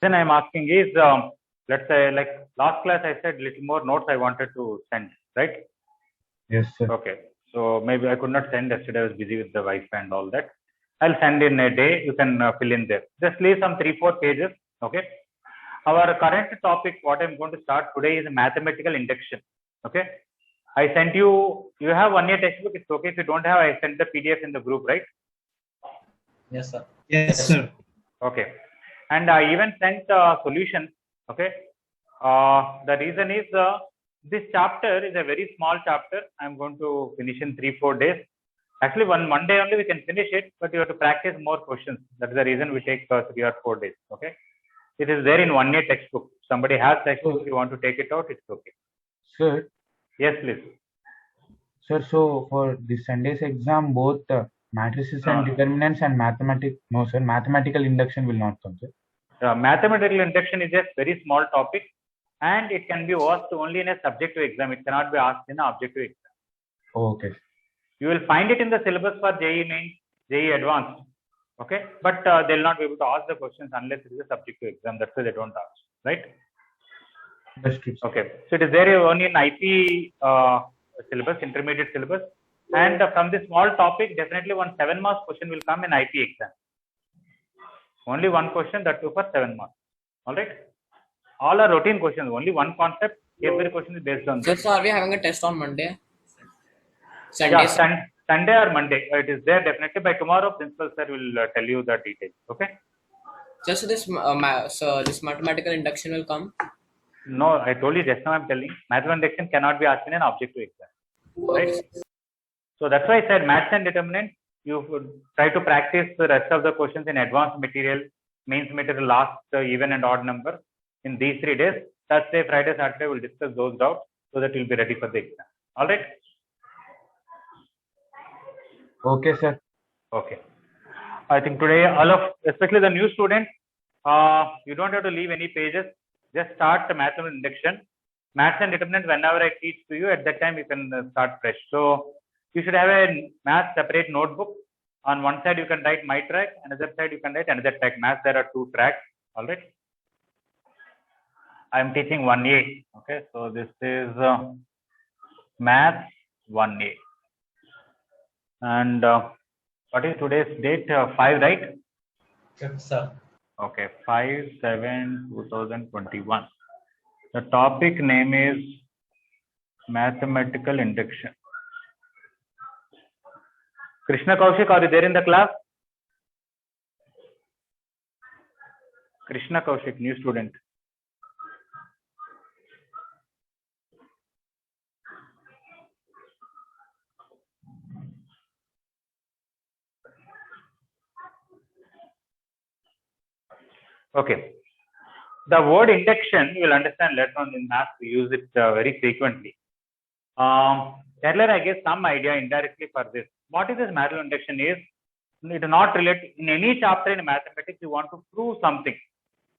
Then I'm asking is, let's say like last class I said little more notes I wanted to send, right? Yes, sir. Okay. So maybe I could not send yesterday. I was busy with the Wi-Fi and all that. I'll send in a day. You can fill in there. Just leave some 3-4 pages. Okay. Our current topic, what I'm going to start today is mathematical induction. Okay. I sent you. You have 1 year textbook. It's okay if you don't have. I sent the PDF in the group, right? Yes, sir. Yes, sir. Okay. And I even sent solutions. Okay. The reason is this chapter is a very small chapter. I'm going to finish in 3-4 days. Actually, one day only we can finish it, but you have to practice more questions. That's the reason we take 3 or 4 days. Okay. It is there in 1 year textbook. Somebody has textbook. If you want to take it out, it's okay. Sir. Yes, please. Sir, so for this Sunday's exam, both matrices and determinants and mathematical induction will not come, sir. Mathematical induction is a very small topic, and it can be asked only in a subjective exam. It cannot be asked in an objective exam. Okay. You will find it in the syllabus for JEE Mains, JEE Advanced. Okay, but they'll not be able to ask the questions unless it is a subjective exam. That's why they don't ask, right? That's true. Okay, so it is there only in IP syllabus, intermediate syllabus, and from this small topic, definitely one 7 marks question will come in IP exam. Only one question, that too for 7 marks. All right. All are routine questions. Only one concept. Every question is based on this. So are we having a test on Monday? Sunday? Yeah, Sunday or Monday. It is there definitely. By tomorrow, principal sir will tell you the details. Okay. Just this mathematical induction will come. No, I told you just now. I'm telling mathematical induction cannot be asked in an objective exam. Right. So that's why I said maths and determinant. You would try to practice the rest of the questions in advanced material, mains material, last even and odd number in these 3 days. Thursday, Friday, Saturday, we'll discuss those doubts so that you'll be ready for the exam. All right. Okay, sir. Okay. I think today all of, especially the new students, you don't have to leave any pages. Just start the mathematical induction. Maths and determinant, whenever I teach to you, at that time you can start fresh. So you should have a math separate notebook. On one side you can write my track, another side you can write another track. Math, there are 2 tracks. All right. I am teaching 1A. Okay. So this is math 1A. And what is today's date? 5, right? Yes, sir. Okay, 5/7/2021. The topic name is mathematical induction. Krishna Kaushik, are you there in the class? Krishna Kaushik, new student. Okay. The word induction, you will understand later on in math, we use it very frequently. Earlier, I gave some idea indirectly for this. What is this mathematical induction is? It is not related in any chapter in mathematics. You want to prove something,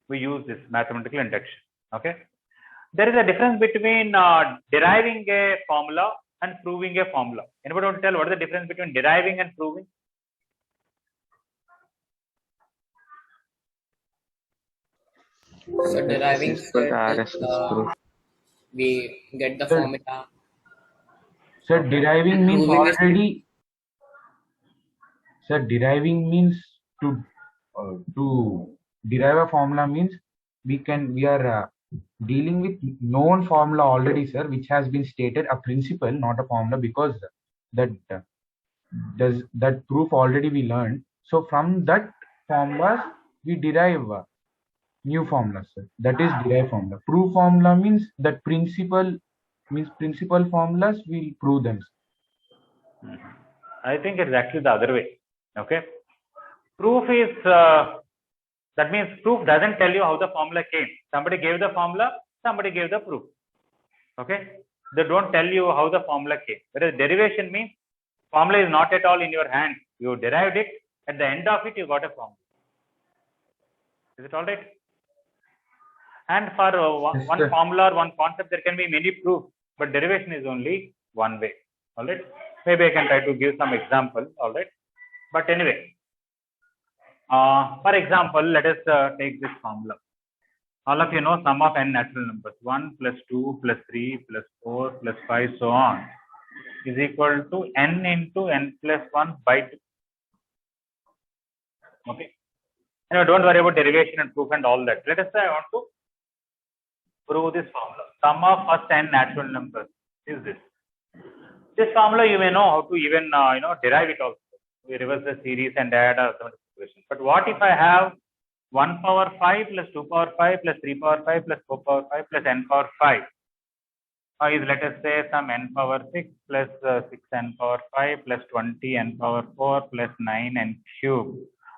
we use this mathematical induction. Okay. There is a difference between deriving a formula and proving a formula. Anybody want to tell what is the difference between deriving and proving? So deriving we get the formula. Sir, deriving means already. Sir, deriving means to derive a formula means we are dealing with known formula already, sir, which has been stated, a principle, not a formula, because that proof already we learned. So from that formulas we derive new formulas, sir. That is derived formula. Proof formula means that principle formulas we prove them. I think it's actually the other way. Okay. Proof is that means proof doesn't tell you how the formula came. Somebody gave the formula, somebody gave the proof. Okay. They don't tell you how the formula came. Whereas derivation means formula is not at all in your hand. You derived it. At the end of it, you got a formula. Is it all right? And for one formula or one concept, there can be many proofs, but derivation is only one way. All right. Maybe I can try to give some example. All right. But anyway, for example, let us take this formula. All of you know sum of n natural numbers. 1 plus 2 plus 3 plus 4 plus 5 so on is equal to n into n plus 1 by 2. Okay. Now don't worry about derivation and proof and all that. Let us say I want to prove this formula. Sum of first n natural numbers is this. This formula you may know how to even derive it also. We reverse the series and add a equation. But what if I have 1 power 5 plus 2 power 5 plus 3 power 5 plus 4 power 5 plus n power 5? Is let us say some n power 6 plus 6n power 5 plus 20 n power 4 plus 9 n cube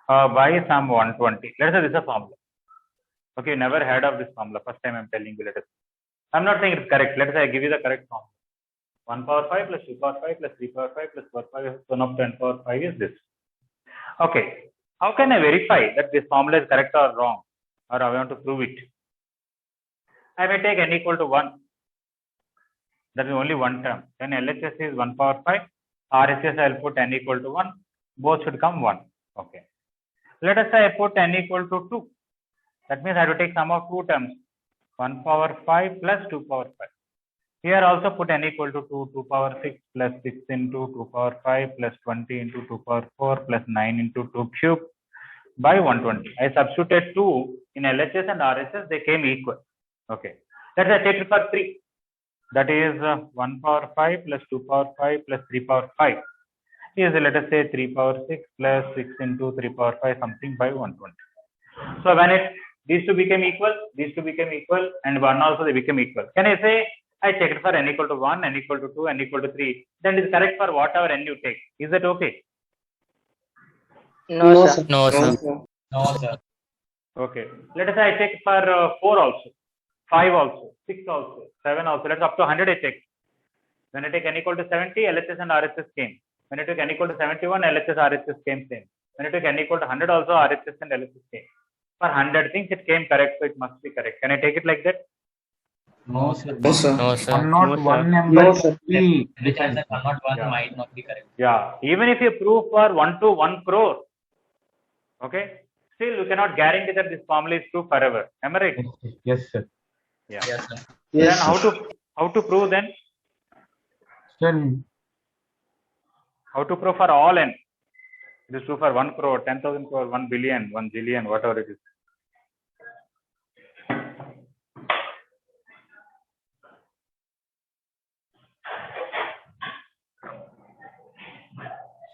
by some 120. Let us say this is a formula. Okay, never heard of this formula. First time I'm telling you. Let us. I'm not saying it's correct. Let us say I give you the correct formula. 1 power 5 plus 2 power 5 plus 3 power 5 plus 4 power 5 1 of 10 power 5 is this. Okay. How can I verify that this formula is correct or wrong, or I want to prove it? I may take n equal to 1. That is only one term. Then LHS is 1 power 5. RHS I will put n equal to 1. Both should come 1. Okay. Let us say I put n equal to 2. That means I have to take sum of two terms. 1 power 5 plus 2 power 5. Here also put n equal to 2, 2 power 6 plus 6 into 2 power 5 plus 20 into 2 power 4 plus 9 into 2 cube by 120. I substituted 2 in LHS and RHS, they came equal. Okay. Let's say I take it for 3. That is 1 power 5 plus 2 power 5 plus 3 power 5 is, let us say, 3 power 6 plus 6 into 3 power 5 something by 120. So when these two became equal, and 1 also they become equal. Can I say I checked for n equal to 1, n equal to 2, n equal to 3, then it is correct for whatever n you take. Is that okay? No, sir. No, sir. No, sir. Okay. Let us say I check for 4 also, 5 also, 6 also, 7 also. Let's up to 100 I check. When I take n equal to 70, LHS and RHS came. When I took n equal to 71, LHS, RHS came same. When I took n equal to 100 also, RHS and LHS came. For 100 things it came correct, so it must be correct. Can I take it like that? No, sir. No, sir. One No, not sir. one number No, can sir. be Because different. the not one Yeah. might not be correct. Yeah. Even if you prove for 1 to 1 crore, okay, still you cannot guarantee that this formula is true forever. Am I right? Yes, sir. Yeah. Yes, sir. Yes, Then sir. how to prove then? Sir, How to prove for all n? It is true for 1 crore, 10,000 crore, 1 billion, 1 zillion, whatever it is.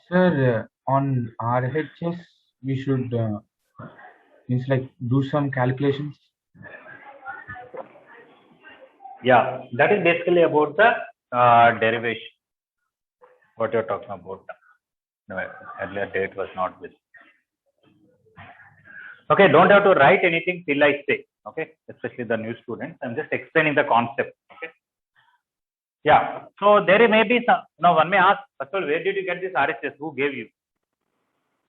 sir, on RHS we should means like do some calculations. Yeah, that is basically about the derivation. What you're talking about. No, earlier date was not this. Okay, don't have to write anything till I say. Okay, especially the new students. I'm just explaining the concept. Okay. Yeah. So there may be some. Now one may ask, first of all, where did you get this RHS? Who gave you?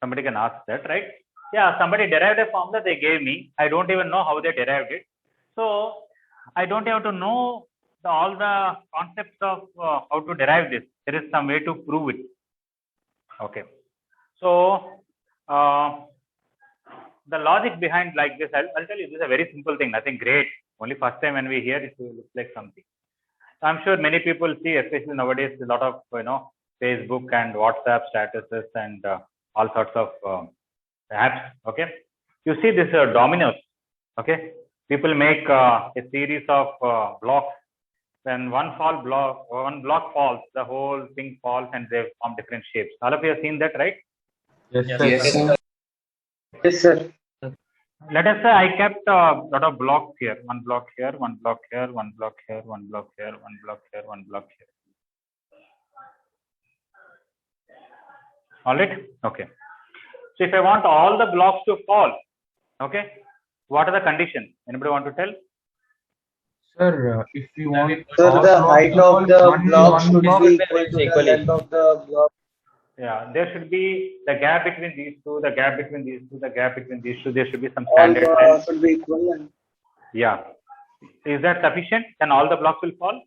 Somebody can ask that, right? Yeah, somebody derived a formula they gave me. I don't even know how they derived it. So I don't have to know all the concepts of how to derive this. There is some way to prove it. Okay. So the logic behind like this, I'll tell you, this is a very simple thing, nothing great. Only first time when we hear it, it looks like something. I'm sure many people see, especially nowadays, a lot of Facebook and WhatsApp statuses and all sorts of apps. Okay, you see this dominoes. Okay, people make a series of blocks. When one block falls, the whole thing falls and they form different shapes. All of you have seen that, right? Yes, Yes, sir. Yes, sir. Yes, sir. Let us say I kept a lot of blocks here. One block here, one block here, one block here, one block here, one block here, one block here. All right? Okay. So if I want all the blocks to fall, okay, what are the conditions? Anybody want to tell? Sir, if you want Sir, all the blocks height to of the one block should block, be equal to the length of the block. Yeah, there should be the gap between these two, the gap between these two, the gap between these two. There should be some All standard length. should be equal. And Yeah. Is that sufficient? Then all the blocks will fall?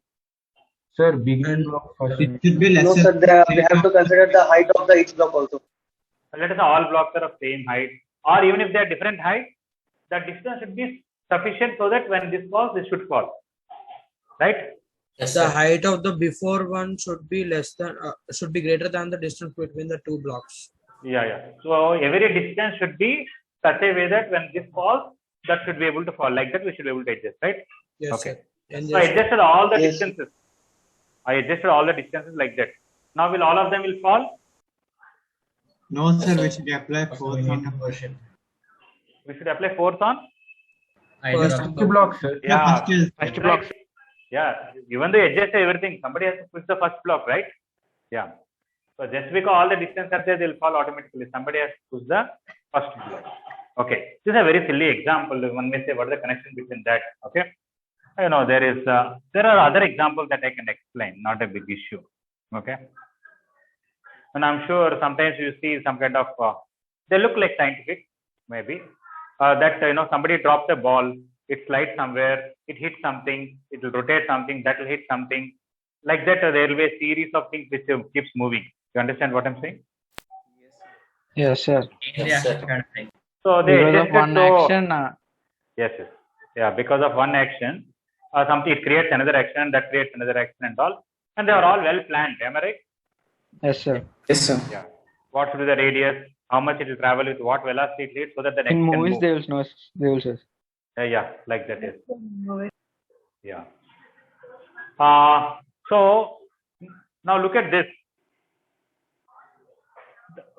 sir, beginning block first. It should be no, lesser. sir, we have to consider the height of the each block also. Let us say all blocks are of same height, or even if they are different height, the distance should be sufficient so that when this falls, this should fall. Right? Yes, The sir. height of the before one should be should be greater than the distance between the two blocks. Yeah, yeah. So every distance should be such a way that when this falls, that should be able to fall. Like that, we should be able to adjust, right? Yes, Okay. sir. And So I adjusted all the Yes. distances. I adjusted all the distances like that. Now will all of them will fall? No, sir, we Yes, should apply First fourth we need on to push it. We should apply fourth on? Either First of First block, sir. Yeah. first is- First Right. block. Yeah. Even though you adjust everything, somebody has to push the first block, right? Yeah. So just because all the distance are there, they'll fall automatically. Somebody has to push the first block. Okay. This is a very silly example. One may say, what is the connection between that? Okay. You know, there are other examples that I can explain, not a big issue. Okay. And I'm sure sometimes you see some kind of, they look like scientific, maybe. That, you know, somebody drops a ball, it slides somewhere, it hits something, it will rotate something, that will hit something. Like that, there will be a series of things which keeps moving. You understand what I'm saying? Yes, sir. chain Yes, reaction sir. kind of thing. So they Because of adjusted one to, action, yes, yes. Yeah, because of one action, something it creates another action, that creates another action and all. And they are all well planned, am I right? yes, sir. Yes, sir. Yeah. What should be the radius, how much it will travel with, what velocity it leads so that the next In can movies, move. they will know. They will say. Yeah, like that is. Yeah. So now look at this.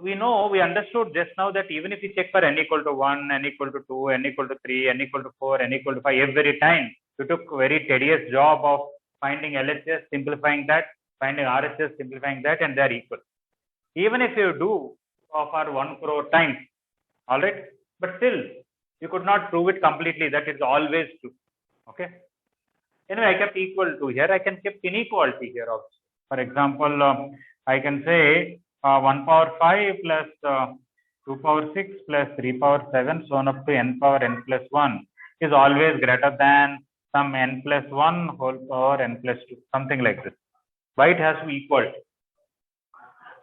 We understood just now that even if we check for n equal to 1, n equal to 2, n equal to 3, n equal to 4, n equal to 5, every time you took very tedious job of finding LHS, simplifying that, finding RHS, simplifying that, and they are equal. Even if you do for 1 crore times, all right, but still you could not prove it completely that it's always true. Okay. Anyway, I kept equal to here. I can keep inequality here also. For example, I can say 1 power 5 plus 2 power 6 plus 3 power 7, so on up to n power n plus 1 is always greater than some n plus 1 whole power n plus 2, something like this. Why it has to be equal?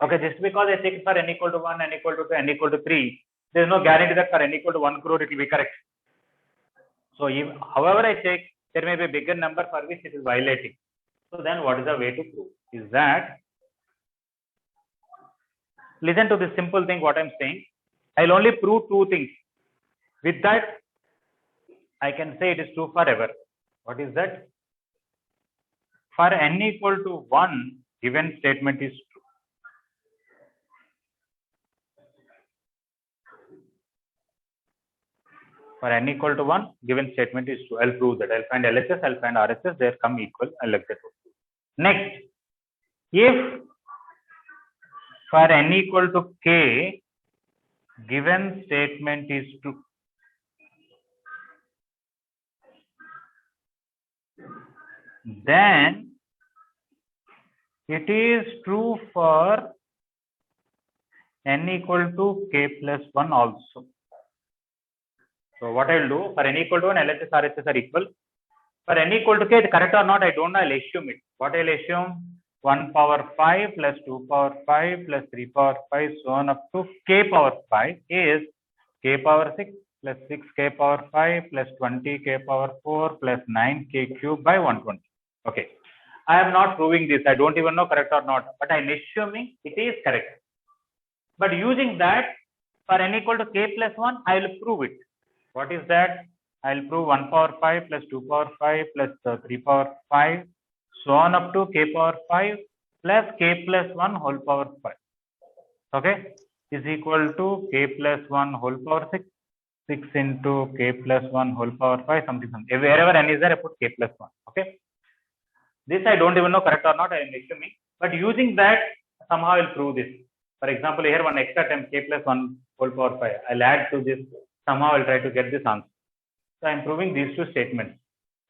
Okay, just because I take it for n equal to 1, n equal to 2, n equal to 3, there is no guarantee that for n equal to 1 crore it will be correct. So, however I take, there may be a bigger number for which it is violating. So then what is the way to prove? Is that, listen to this simple thing what I'm saying. I'll only prove two things. With that, I can say it is true forever. What is that? For n equal to 1, given statement is true. For n equal to 1, given statement is true. I'll prove that. I'll find LHS, I'll find RHS, they come equal. I'll like that. Next, if for n equal to k, given statement is true. Then it is true for n equal to k plus 1 also. So what I will do, for n equal to 1, LHS, RHS are equal. For n equal to k, correct or not, I don't know, I'll assume it. What I'll assume? 1 power 5 plus 2 power 5 plus 3 power 5, so on up to k power 5 is k power 6 plus 6k power 5 plus 20k power 4 plus 9k cube by 120. Okay. I am not proving this. I don't even know correct or not, but I'm assuming it is correct. But using that, for n equal to k plus 1, I will prove it. What is that? I will prove 1 power 5 plus 2 power 5 plus 3 power 5, so on up to k power 5 plus k plus 1 whole power 5. Okay, is equal to k plus 1 whole power 6, 6 into k plus 1 whole power 5, something. Wherever n is there, I put k plus 1. Okay, this I don't even know correct or not, I am assuming, but using that, somehow I will prove this. For example, here one extra term k plus 1 whole power 5, I'll add to this, somehow I'll try to get this answer. So I am proving these two statements.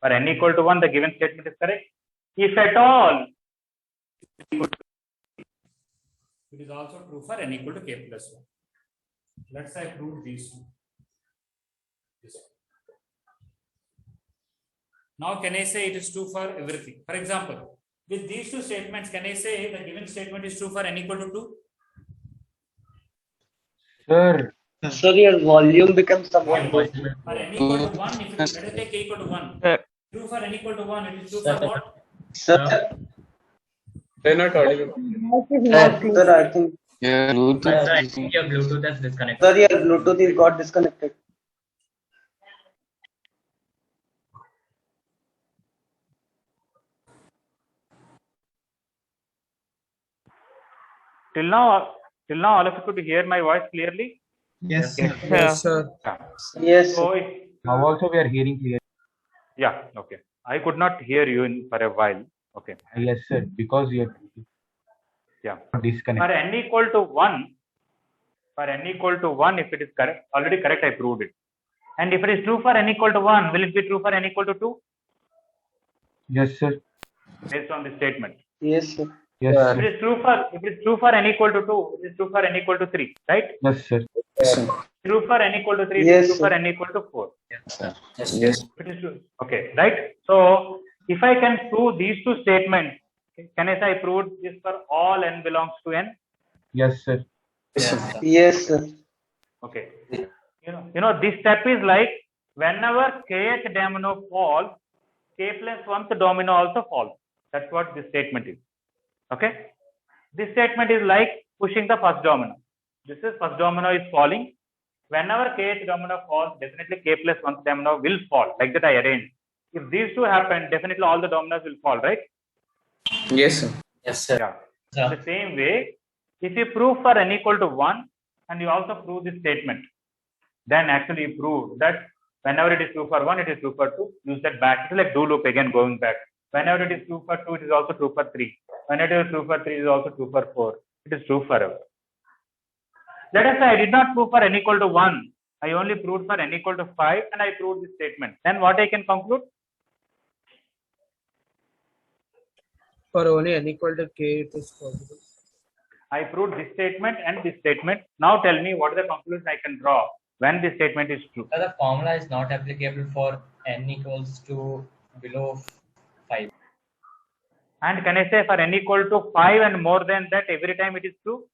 For n equal to 1, the given statement is correct. If at all, it is also true for n equal to k plus 1. Let's say I prove these two. Now can I say it is true for everything? For example, with these two statements, can I say the given statement is true for n equal to 2? Sir, So your volume becomes somewhat Volume low. is limited. For n equal to 1, if it, let us take k equal to 1. True for n equal to 1, it is true for what? Sir, They're not audible. sir, I think, Sir, I think your Bluetooth is disconnected. sir, your Bluetooth is got disconnected. Till now, all of you could hear my voice clearly? Yes, sir. Yes, sir. Yeah. Yes, So, sir. Now also we are hearing clear. yeah, okay. I could not hear you for a while. Okay. Yes, sir. Because you Yeah. are For disconnected. n equal to 1, if it is correct, already correct, I proved it. And if it is true for n equal to 1, will it be true for n equal to 2? Yes, sir. Based on this statement. Yes, sir. Yes, If sir. it is true for n equal to 2, it is true for n equal to 3, right? Yes, sir. True for n equal to 3, it Yes, is true for sir. n equal to 4. Yes. It is true. Okay, right? So if I can prove these two statements, can I say I proved this for all n belongs to n? Yes, sir. Yes, sir. Okay. This step is like whenever kth domino falls, k plus 1th domino also falls. That's what this statement is. Okay. This statement is like pushing the first domino. This is first domino is falling. Whenever kth domino falls, definitely k plus 1th domino will fall. Like that I arranged. If these two happen, definitely all the dominoes will fall, right? Yes, sir. Yes, sir. Yeah. Sir. The same way, if you prove for n equal to 1 and you also prove this statement, then actually you prove that whenever it is true for 1, it is true for 2. Use that back. It's like do loop again going back. Whenever it is true for 2, it is also true for 3. Whenever it is true for 3, it is also true for 4. It is true forever. Let us say I did not prove for n equal to 1. I only proved for n equal to 5 and I proved this statement. Then what I can conclude? For only n equal to k, it is possible. I proved this statement and this statement. Now tell me what is the conclusion I can draw when this statement is true. So the formula is not applicable for n equals to below 5. And can I say for n equal to 5 and more than that, every time it is true?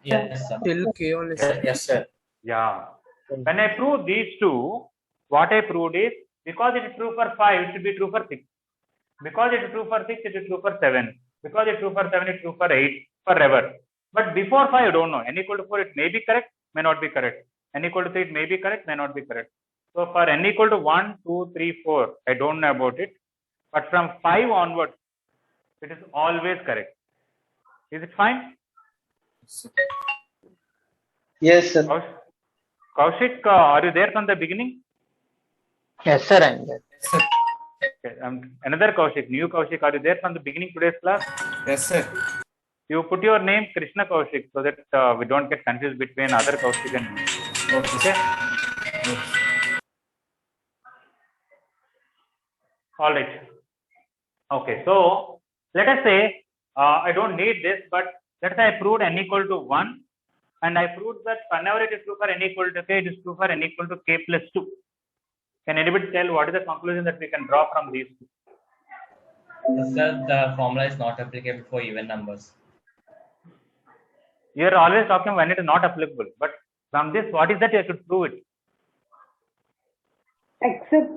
Yes, sir. Till k only, sir. Yes, sir. Yeah. When I prove these two, what I proved is because it is true for 5, it should be true for 6. Because it is true for 6, it is true for 7. Because it is true for 7, it is true for 8, forever. But before 5, I don't know. N equal to 4, it may be correct, may not be correct. N equal to 3, it may be correct, may not be correct. So for n equal to 1, 2, 3, 4, I don't know about it. But from 5 onwards, it is always correct. Is it fine? Yes, sir. Kaushik, are you there from the beginning? Yes, sir. I'm there. Okay, another Kaushik, new Kaushik, are you there from the beginning today's class? Yes, sir. You put your name Krishna Kaushik so that we don't get confused between other Kaushik and me. Okay? All right. Okay, so let us say I don't need this, but let's say I proved n equal to 1 and I proved that whenever it is true for n equal to k, it is true for n equal to k plus 2. Can anybody tell what is the conclusion that we can draw from these two? Sir, the formula is not applicable for even numbers. You are always talking when it is not applicable, but from this, what is that you should prove it? Except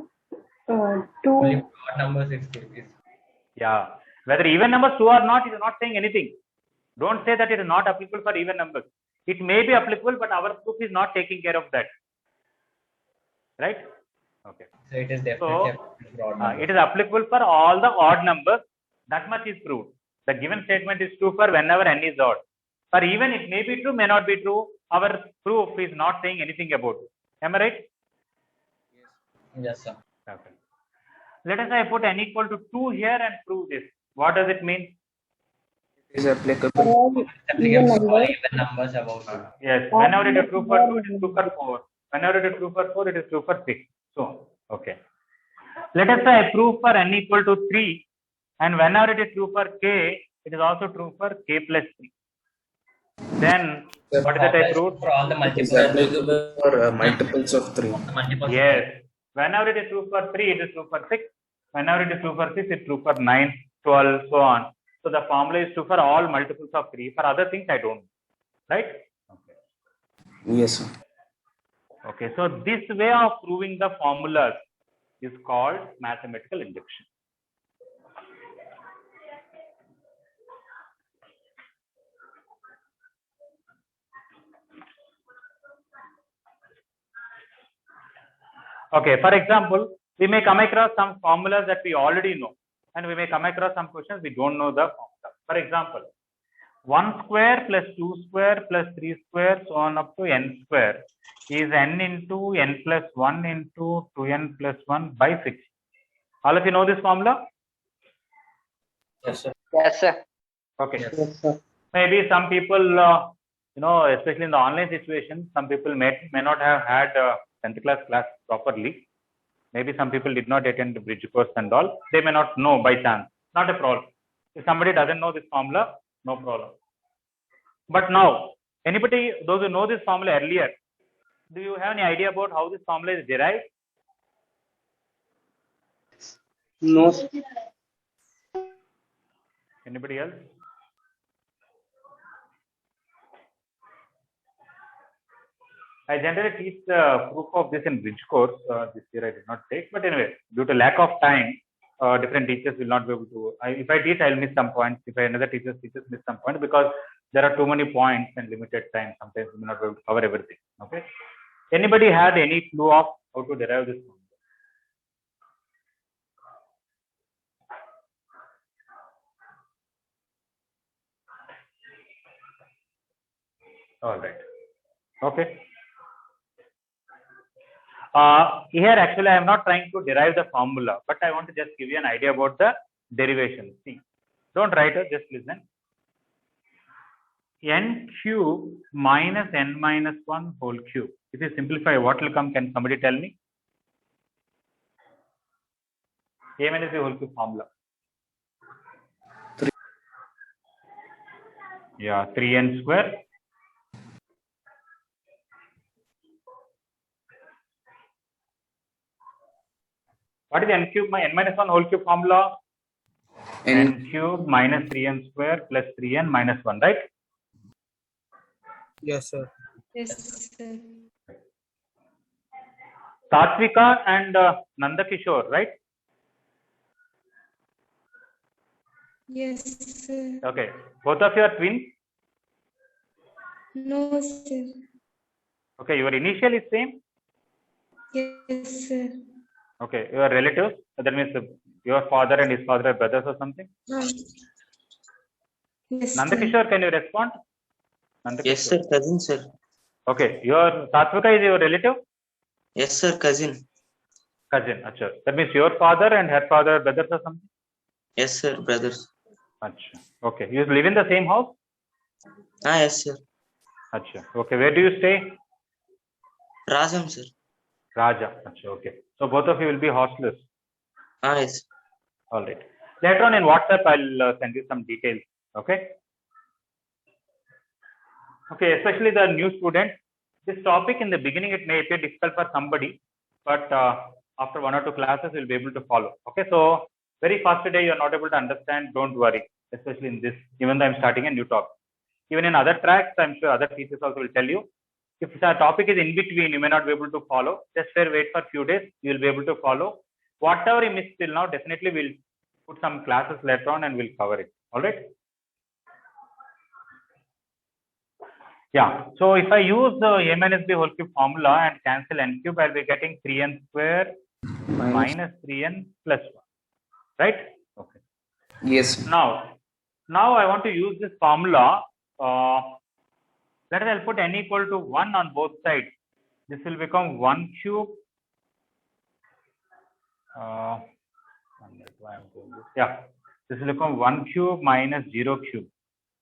Only two. for odd numbers it's Yeah. Whether even numbers true or not, it is not saying anything. Don't say that it is not applicable for even numbers. It may be applicable, but our proof is not taking care of that. Right? Okay. So it is definitely applicable for odd numbers. It is applicable for all the odd numbers. That much is proved. The given statement is true for whenever n is odd. For even it may be true, may not be true. Our proof is not saying anything about it. Am I right? Yes, sir. Okay. Let us say I put n equal to 2 here and prove this. What does it mean? It is applicable. All Applicable even for all numbers. even numbers above 2. Yes. Whenever it is true for 2, it is true for 4. Whenever it is true for 4, it is true for 6. So, okay. Let us say I prove for n equal to 3 and whenever it is true for k, it is also true for k plus 3. Then, what is that I proved? For all the It is multiples. applicable for multiples of 3. The multiples. Yes. Whenever it is true for 3, it is true for 6. Whenever it is true for 6, it is true for 9, 12, so on. So the formula is true for all multiples of 3. For other things, I don't know. Right? Okay. Yes, sir. Okay, so this way of proving the formulas is called mathematical induction. Okay, for example, we may come across some formulas that we already know, and we may come across some questions we don't know the formula. For example, 1 square plus 2 square plus 3 square so on up to n square is n into n plus 1 into 2n plus 1 by 6. All of you know this formula? Yes, sir. Yes, sir. Okay. Yes. Yes, sir. Maybe some people, especially in the online situation, some people may not have had 10th class properly. Maybe some people did not attend the bridge course and all. They may not know by chance. Not a problem. If somebody doesn't know this formula, no problem. But now, anybody, those who know this formula earlier, do you have any idea about how this formula is derived? No, sir. Anybody else? I generally teach the proof of this in bridge course. This year I did not take, but anyway, due to lack of time, different teachers will not be able to. If I teach, I'll miss some points. If another teachers miss some points because there are too many points and limited time. Sometimes we may not be able to cover everything. Okay. Anybody had any clue of how to derive this formula? All right. Okay. Here actually I am not trying to derive the formula, but I want to just give you an idea about the derivation. See, don't write it, just listen. N cube minus n minus 1 whole cube. If you simplify, what will come? Can somebody tell me? A minus b whole cube formula. 3. Yeah, 3n square. What is n cube n minus 1 whole cube formula? N cube minus 3n square plus 3n minus 1, right? Yes, sir. Yes, sir. Satvika and Nandakishore, right? Yes, sir. Okay. Both of you are twins? No, sir. Okay. Your initial is same? Yes, sir. Okay. Your relatives? That means your father and his father are brothers or something? Yes, Nandakishore, can you respond? Yes, sir, cousin, sir. Okay. Your Satvika is your relative? Yes, sir, cousin. Cousin. Achha. That means your father and her father are brothers or something? Yes, sir, brothers. Achha. Okay. You live in the same house? Ah, yes, sir. Achha. Okay. Where do you stay? Rajam, sir. Raja. Achha. Okay. So both of you will be hostlers. Ah, yes. All right. Later on in WhatsApp, I'll send you some details. Okay. Okay. Especially the new student. This topic in the beginning, it may appear difficult for somebody, but after 1 or 2 classes, you'll be able to follow. Okay. So very first day, you're not able to understand. Don't worry. Especially in this, even though I'm starting a new topic. Even in other tracks, I'm sure other teachers also will tell you. If the topic is in between, you may not be able to follow. Just wait for a few days. You will be able to follow. Whatever you missed till now, definitely we'll put some classes later on and we'll cover it. All right. Yeah. So if I use the a minus b whole cube formula and cancel n cube, I'll be getting 3n square minus 3n plus 1. Right? Okay. Yes. Now I want to use this formula. Let us I'll put n equal to 1 on both sides. This will become 1 cube. This will become 1 cube minus 0 cube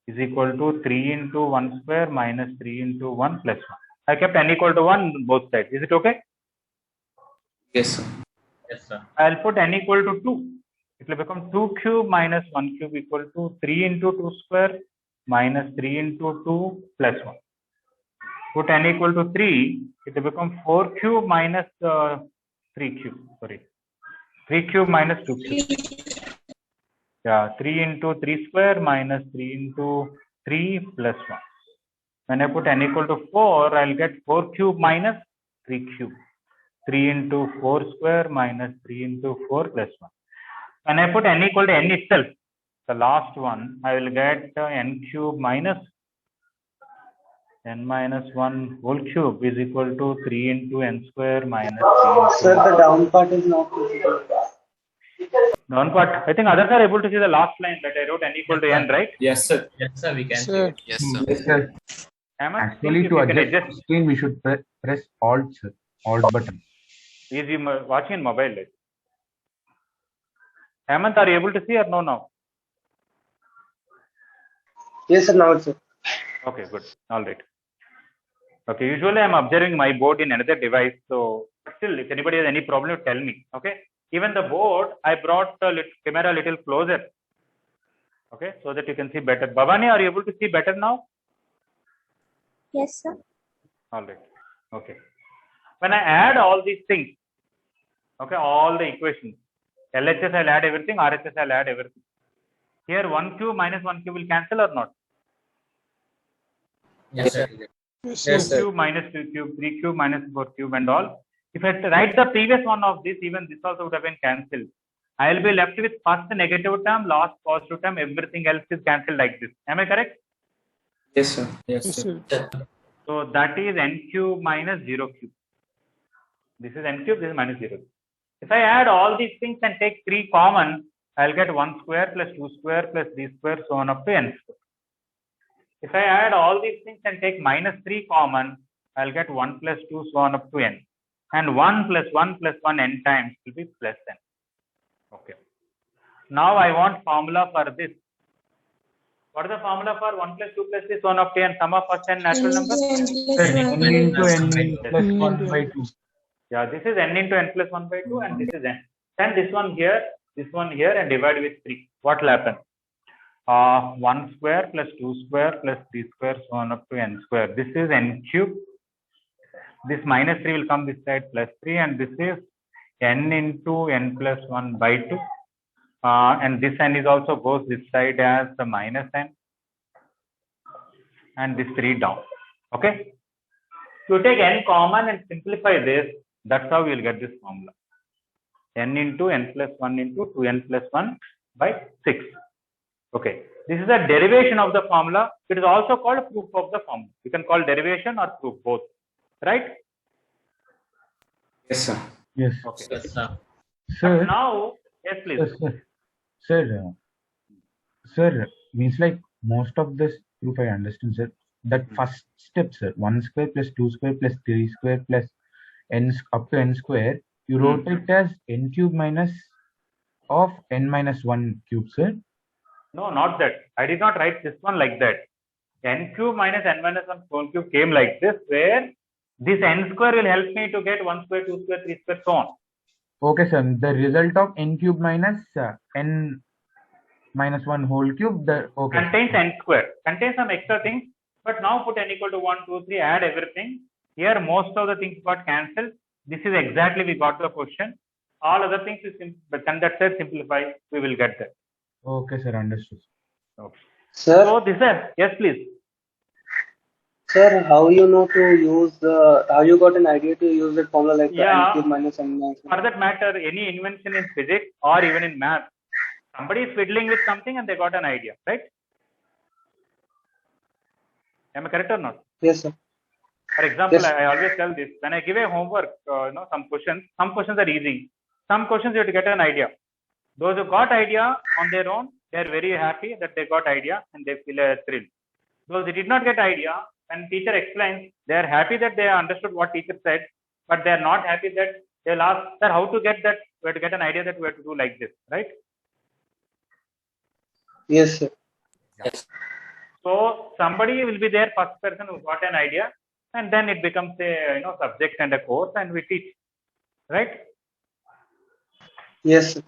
is equal to 3 into 1 square minus 3 into 1 plus 1. I kept n equal to 1 on both sides. Is it okay? Yes, sir. Yes, sir. I'll put n equal to 2. It will become 2 cube minus 1 cube equal to 3 into 2 square minus 3 into 2 plus 1. Put n equal to 3, it will become 4 cube minus 3 cube. Sorry. 3 cube minus 2 cube. Yeah, 3 into 3 square minus 3 into 3 plus 1. When I put n equal to 4, I'll get 4 cube minus 3 cube. 3 into 4 square minus 3 into 4 plus 1. When I put n equal to n itself, the last one, I will get n cube minus n minus 1 whole cube is equal to 3 into n square minus 3 Sir, into the down part is not visible. down part. I think others are able to see the last line that I wrote n equal to n, right? Yes, sir. Yes, sir, we can see Sir. it. Yes, sir. Yes, sir. Hemant, Actually, think to if you can adjust adjust. screen, we should press Alt, sir. Alt button. Is you watching in mobile? Right? Hemant, are you able to see or no now? Yes, sir, now it's Okay, good. All right. Okay, usually I'm observing my board in another device. So still, if anybody has any problem, tell me. Okay. Even the board, I brought the camera a little closer. Okay, so that you can see better. Bhavani, are you able to see better now? Yes, sir. All right. Okay. When I add all these things, okay, all the equations, LHS I'll add everything, RHS I'll add everything. Here 1 cube minus 1 cube will cancel or not? Yes, sir. Yes, 2 sir. cube minus 2 cube, 3 cube minus 4 cube and all. If I write the previous one of this, even this also would have been cancelled. I will be left with first negative term, last positive term, everything else is cancelled like this. Am I correct? Yes, sir. Yes, sir. So that is n cube minus 0 cube. This is n cube, this is minus 0. If I add all these things and take 3 common, I'll get 1 square plus 2 square plus 3 square, so on up to n square. If I add all these things and take minus 3 common, I'll get 1 plus 2, so on up to n. And 1 plus 1 plus 1 n times will be plus n. Okay. Now I want formula for this. What is the formula for 1 plus 2 plus 3, so on up to n? Sum of first n natural number? Sir, n into n plus 1 by 2. Yeah, this is n into n plus 1 by 2 and this is n. Send this one here and divide with 3. What will happen? 1 square plus 2 square plus 3 square, so on up to n square. This is n cube. This minus 3 will come this side plus 3 and this is n into n plus 1 by 2. And this n is also goes this side as the minus n. And this 3 down. Okay. So take n common and simplify this. That's how we will get this formula. N into n plus 1 into 2n plus 1 by 6. Okay. This is a derivation of the formula. It is also called proof of the formula. You can call derivation or proof both. Right? Yes, sir. Yes. Okay. Yes, sir. Sir, Now, yes, please. Sir, means like most of this proof I understand, sir. That first step, sir, 1 square plus 2 square plus 3 square plus n up to n square, you wrote it as n cube minus of n minus 1 cube, sir. No, not that. I did not write this one like that. N cube minus n minus 1 whole cube came like this, where this n square will help me to get 1 square, 2 square, 3 square, so on. Okay, sir. The result of n cube minus n minus 1 whole cube, okay. Contains n square. Contains some extra things, but now put n equal to 1, 2, 3, add everything. Here, most of the things got cancelled. This is exactly we got the question. All other things is but that said simplify, we will get that. Okay, sir. Understood. Okay. Sir, So this is, yes, please. sir, how you know to use how you got an idea to use that formula like Yeah. n cube minus n minus For that matter, any invention in physics or even in math, somebody is fiddling with something and they got an idea, right? Am I correct or not? Yes, sir. For example, Yes. I always tell this, when I give a homework, some questions are easy. Some questions you have to get an idea. Those who got idea on their own, they are very happy that they got idea and they feel a thrill. Those who did not get idea, when teacher explains, they are happy that they understood what teacher said, but they are not happy that they'll ask, sir, how to get that? We have to get an idea that we have to do like this, right? Yes, sir. Yes. So somebody will be there, first person who got an idea, and then it becomes a subject and a course, and we teach, right? Yes, sir.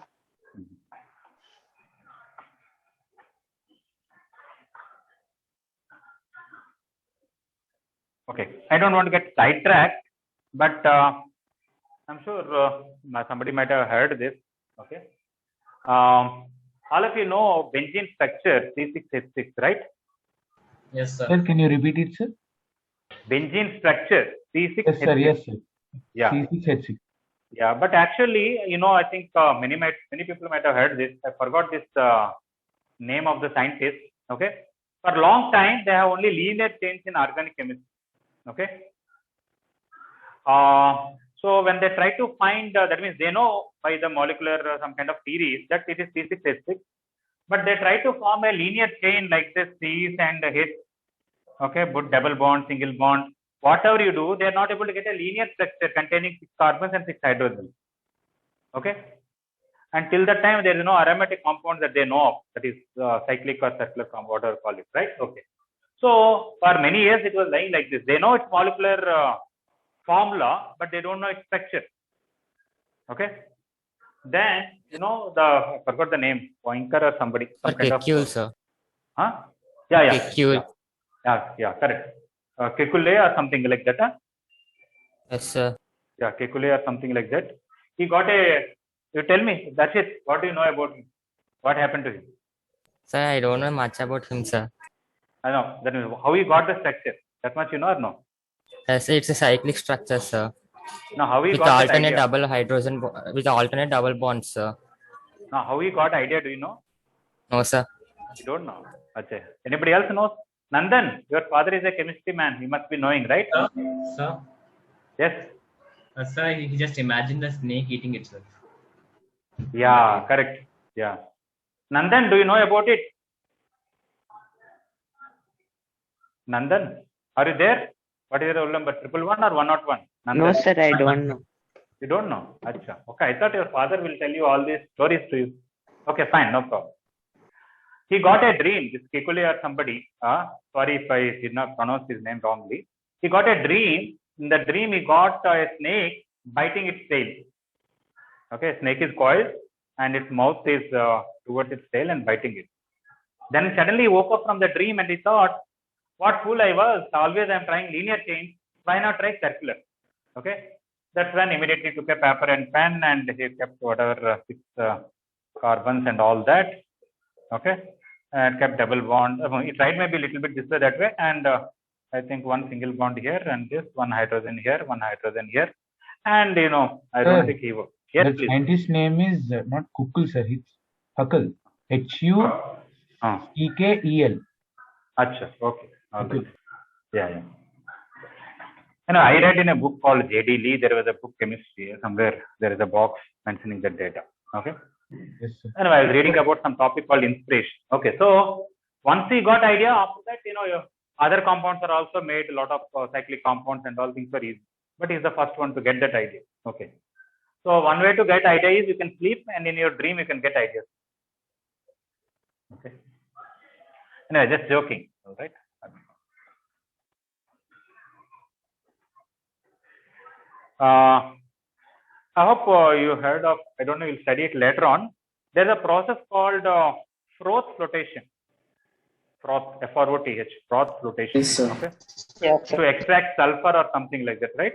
Okay, I don't want to get sidetracked, but I'm sure somebody might have heard this. Okay, all of you know benzene structure C6H6, right? Yes, sir. Sir, can you repeat it, sir? Benzene structure C6H6. Yes, sir. Yes, sir. Yeah. C6H6. Yeah, but actually, I think many people might have heard this. I forgot this name of the scientist. Okay, for a long time they have only linear chains in organic chemistry. Okay, so when they try to find, that means they know by the molecular some kind of theories that it is C6H6, but they try to form a linear chain like this C's and H. Okay, put double bond, single bond. Whatever you do, they are not able to get a linear structure containing 6 carbons and 6 hydrogens. Okay, until that time there is no aromatic compound that they know of, that is cyclic or circular compound, whatever call it, right? Okay, so for many years it was lying like this. They know its molecular formula, but they don't know its structure. Okay, then I forgot the name, Pointer or somebody, some kind of sir. huh? Yeah, Kekule. yeah, correct. Kekule or something like that. Huh? Yes, sir. Yeah, Kekule or something like that. He got you tell me, that's it. What do you know about him? What happened to him? Sir, I don't know much about him, sir. I know. That is how he got the structure. That much you know or no? Yes, it's a cyclic structure, sir. Now, how he With got that alternate idea? double hydrogen, with alternate double bonds, sir. Now, how he got idea, do you know? No, sir. You don't know. Okay. Anybody else knows? Nandan, your father is a chemistry man. He must be knowing, right? Sir, Yes. sir, he just imagined the snake eating itself. Yeah, correct. Yeah. Nandan, do you know about it? Nandan, are you there? What is your roll number? 111 or 101? Nandan? No, sir, I don't know. You don't know? Achha. Okay, I thought your father will tell you all these stories to you. Okay, fine, no problem. He got a dream, this Kekule or somebody, sorry if I did not pronounce his name wrongly. He got a dream. In the dream, he got a snake biting its tail. Okay, snake is coiled and its mouth is towards its tail and biting it. Then suddenly he woke up from the dream and he thought, what fool I was, always I am trying linear chains, why not try circular? Okay, that's when immediately took a paper and pen and he kept whatever 6 carbons and all that. Okay, and kept double bond. He tried maybe a little bit this way, that way, and I think one single bond here and this, one hydrogen here, one hydrogen here, and I don't think he was. Yes, The please. scientist name is not Kukul, sir. It's Huckel. Huckel. Acha, okay. All right. Yeah. I read in a book called J.D. Lee, there was a book chemistry, somewhere there is a box mentioning the data. Okay. Yes, sir. Anyway, I was reading about some topic called inspiration. Okay, so once he got idea, after that, your other compounds are also made, a lot of cyclic compounds and all things are easy. But he's the first one to get that idea. Okay. So one way to get idea is you can sleep and in your dream you can get ideas. Okay. Anyway, just joking. All right. I hope you heard of, I don't know, you'll study it later on. There's a process called froth flotation. Froth, F-R-O-T-H, froth flotation. Yes, sir. Okay. Yes, To sir. extract sulfur or something like that, right?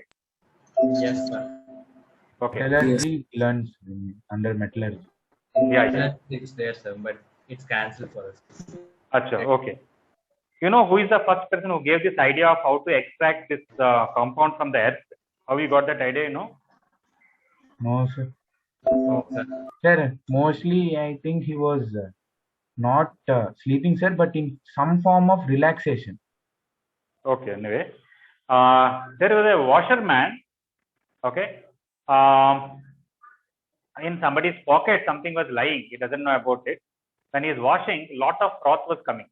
Yes, sir. Okay. Metallurgy learns under metallurgy. Yeah. It's there, sir, but it's cancelled for us. Acha, okay. You know who is the first person who gave this idea of how to extract this compound from the earth? How you got that idea, No, sir. Oh, Sir, mostly I think he was not sleeping, sir, but in some form of relaxation. Okay, anyway. There was a washerman, okay. In somebody's pocket, something was lying. He doesn't know about it. When he is washing, a lot of froth was coming.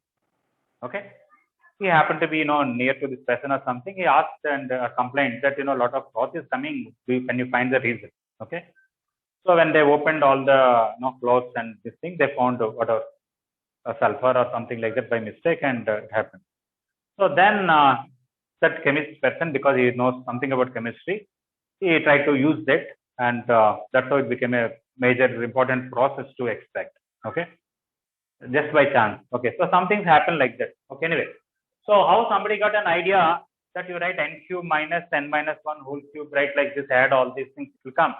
Okay. He happened to be, near to this person or something. He asked and complained that, a lot of froth is coming. Can you find the reason? Okay. So when they opened all the clothes and this thing, they found whatever sulfur or something like that by mistake, and it happened. So then that chemist person, because he knows something about chemistry, he tried to use that, and that's how it became a major important process to extract. Okay, just by chance. Okay, so some things happen like that. Okay, anyway, so how somebody got an idea that you write n cube minus n minus 1 whole cube, right, like this, add all these things, it will come.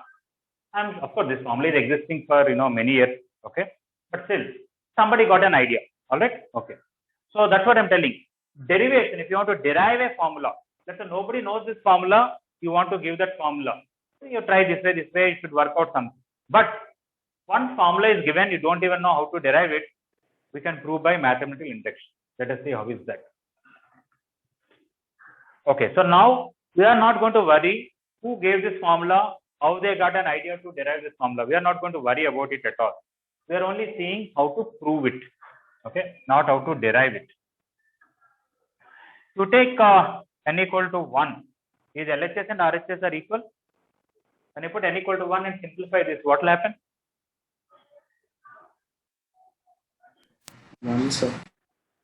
And of course, this formula is existing for many years. Okay, but still somebody got an idea. All right. Okay, so that's what I'm telling. Derivation, if you want to derive a formula, let's say nobody knows this formula, you want to give that formula. So you try this way, it should work out something. But one formula is given, you don't even know how to derive it. We can prove by mathematical induction. Let us see how is that. Okay, so now we are not going to worry who gave this formula, how they got an idea to derive this formula. We are not going to worry about it at all. We are only seeing how to prove it. Okay, not how to derive it. You take n equal to 1. Is LHS and RHS are equal? When you put n equal to 1 and simplify this, what will happen? 1, sir.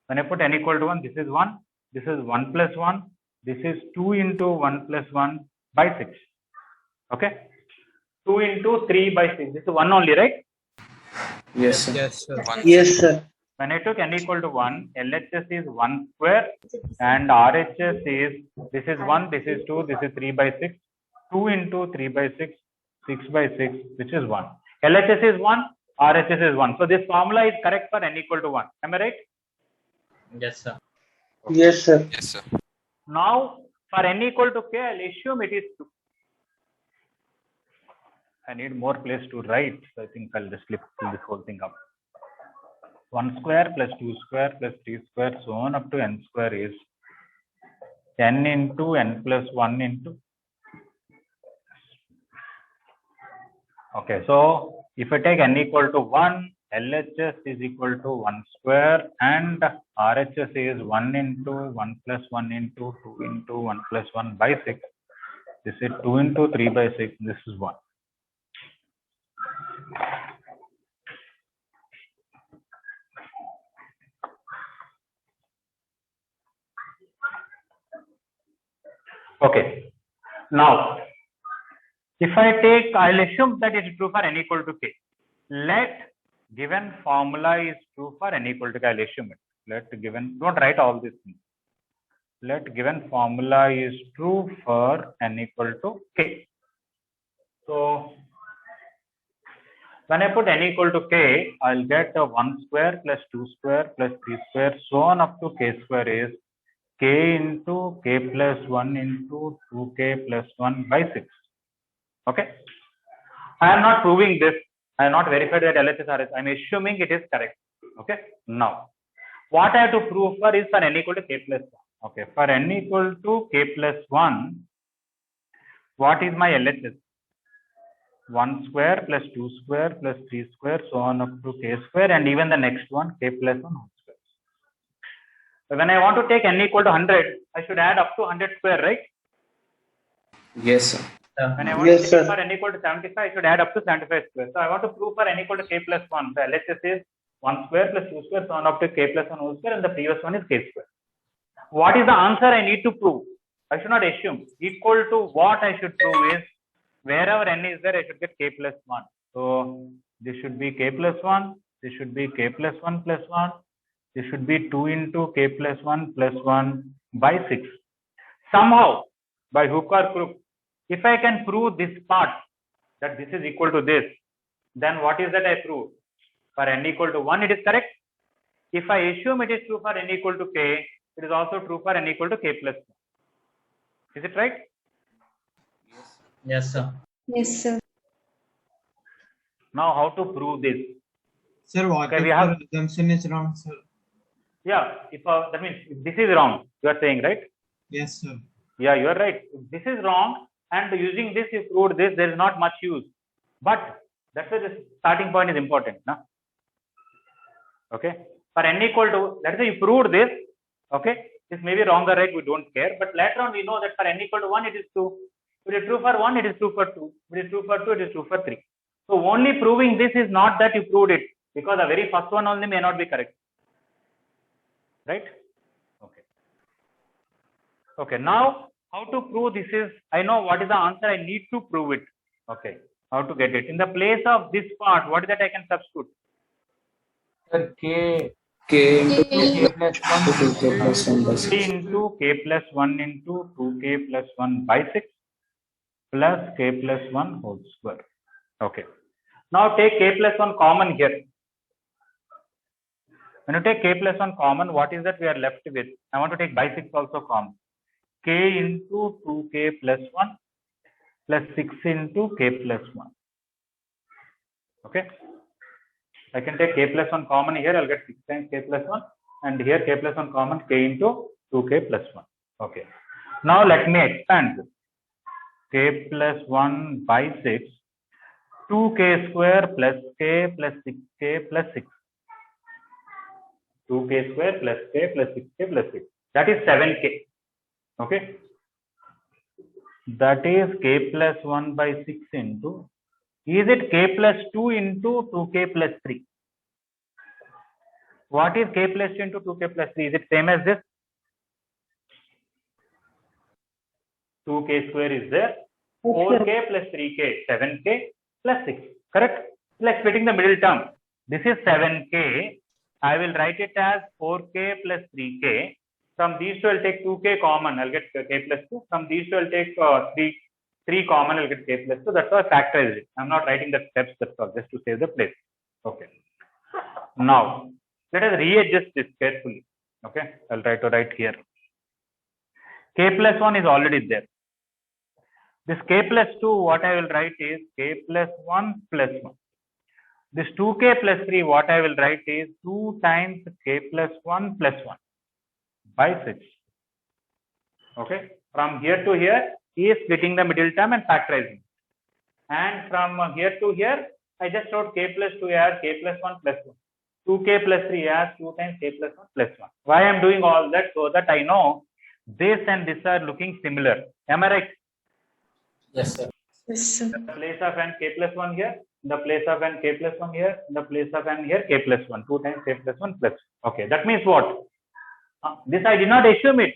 When I put n equal to 1, this is 1, this is 1 plus 1, this is 2 into 1 plus 1 by 6. Okay? 2 into 3 by 6. This is 1 only, right? Yes, sir. Yes, sir. Yes, sir. When I took n equal to 1, LHS is 1 square and RHS is, this is 1, this is 2, this is 3 by 6. 2 into 3 by 6, 6 by 6, which is 1. LHS is 1, RHS is 1. So this formula is correct for n equal to 1. Am I right? Yes, sir. Yes, sir. Yes, sir. Now, for n equal to k, I'll assume it is 2. I need more place to write, so I think I'll just fill this whole thing up. 1 square plus 2 square plus 3 square, so on up to n square is n into n plus 1 into. Okay, so if I take n equal to 1, LHS is equal to 1 square and RHS is 1 into 1 plus 1 into 2 into 1 plus 1 by 6. This is 2 into 3 by 6. This is 1. Okay. Now, if I take, I'll assume that it is true for n equal to k. Let given formula is true for n equal to k. I'll assume it. Let given, don't write all these things. Let given formula is true for n equal to k. So, when I put n equal to k, I'll get 1 square plus 2 square plus 3 square, so on up to k square is k into k plus 1 into 2k plus 1 by 6. Okay. I am not proving this. I am not verified that LHS RHS. I am assuming it is correct. Okay. Now, what I have to prove for is for n equal to k plus 1. Okay. For n equal to k plus 1, what is my LHS? 1 square plus 2 square plus 3 square, so on up to k square, and even the next one, k plus 1 whole square. So when I want to take n equal to 100, I should add up to 100 square, right? Yes, sir. When I want to take for n equal to 75, I should add up to 75 square. So I want to prove for n equal to k plus 1. So LHS is 1 square plus 2 square, so on up to k plus 1 whole square, and the previous one is k square. What is the answer I need to prove? I should not assume. Equal to what I should prove is, wherever n is there, I should get k plus 1. So this should be k plus 1, this should be k plus 1 plus 1, this should be 2 into k plus 1 plus 1 by 6. Somehow, by hook or crook, if I can prove this part, that this is equal to this, then what is that I prove? For n equal to 1, it is correct. If I assume it is true for n equal to k, it is also true for n equal to k plus 1. Is it right? Yes, sir. Yes, sir. Now, how to prove this? Sir, what Okay, if we have- your assumption is wrong, sir? Yeah, if that means if this is wrong, you are saying, right? Yes, sir. Yeah, you are right. If this is wrong, and using this, you proved this, there is not much use. But that's why the starting point is important. No? Okay. For n equal to, let's say you proved this. Okay. This may be wrong or right, we don't care. But later on, we know that for n equal to 1, it is true. If it is true for 1, it is true for 2. If it is true for 2, it is true for 3. So only proving this is not that you proved it, because the very first one only may not be correct. Right? Okay. Okay. Now, how to prove this is, I know what is the answer, I need to prove it. Okay. How to get it? In the place of this part, what is that I can substitute? Sir, k K into k plus 1 2k plus 1 by 3 6. into k plus 1 into 2k plus 1 by 6 plus k plus 1 whole square. Okay. Now take k plus 1 common here. When you take k plus 1 common, what is that we are left with? I want to take by 6 also common. K into 2k plus 1 plus 6 into k plus 1. Okay. I can take k plus 1 common here. I'll get 6 times k plus 1. And here k plus 1 common, k into 2k plus 1. Okay. Now let me expand this. K plus 1 by 6. 2k square plus k plus 6k plus 6. 2k square plus k plus 6k plus 6. That is 7k. Okay. That is k plus 1 by 6 into. Is it k plus 2 into 2k plus 3? What is k plus 2 into 2k plus 3? Is it same as this? 2k square is there. 4k plus 3k, 7k plus 6. Correct? Like splitting the middle term. This is 7k. I will write it as 4k plus 3k. From these two, I'll take 2k common. I'll get k plus 2. From these two, I'll take 3 common. I'll get k plus 2. That's why I factorized it. I'm not writing the steps. That's all. Just to save the place. Okay. Now, let us readjust this carefully. Okay. I'll try to write here. K plus 1 is already there. This k plus 2, what I will write is k plus 1 plus 1. This 2k plus 3, what I will write is 2 times k plus 1 plus 1 by 6. Okay. From here to here, he is splitting the middle term and factorizing. And from here to here, I just wrote k plus 2 as k plus 1 plus 1. 2k plus 3 as 2 times k plus 1 plus 1. Why I am doing all that? So that I know this and this are looking similar. Am I right? Yes, sir. Yes, sir. The place of n k plus 1 here, the place of n k plus 1 here, the place of n here k plus 1, 2 times k plus 1 plus 1. Okay, that means what? This I did not assume it.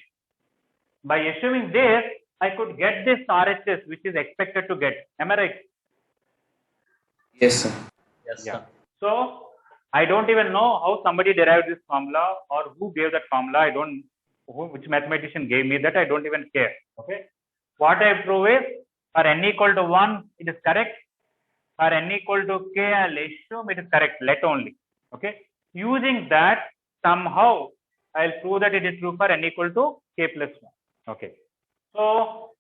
By assuming this, I could get this RHS which is expected to get. Am I right? Yes, sir. Yes, Yeah. sir. So I don't even know how somebody derived this formula or who gave that formula. I don't, which mathematician gave me that. I don't even care. Okay. What I prove is for n equal to 1, it is correct. For n equal to k, I'll assume it is correct. Let only. Okay. Using that, somehow I'll prove that it is true for n equal to k plus 1. Okay. So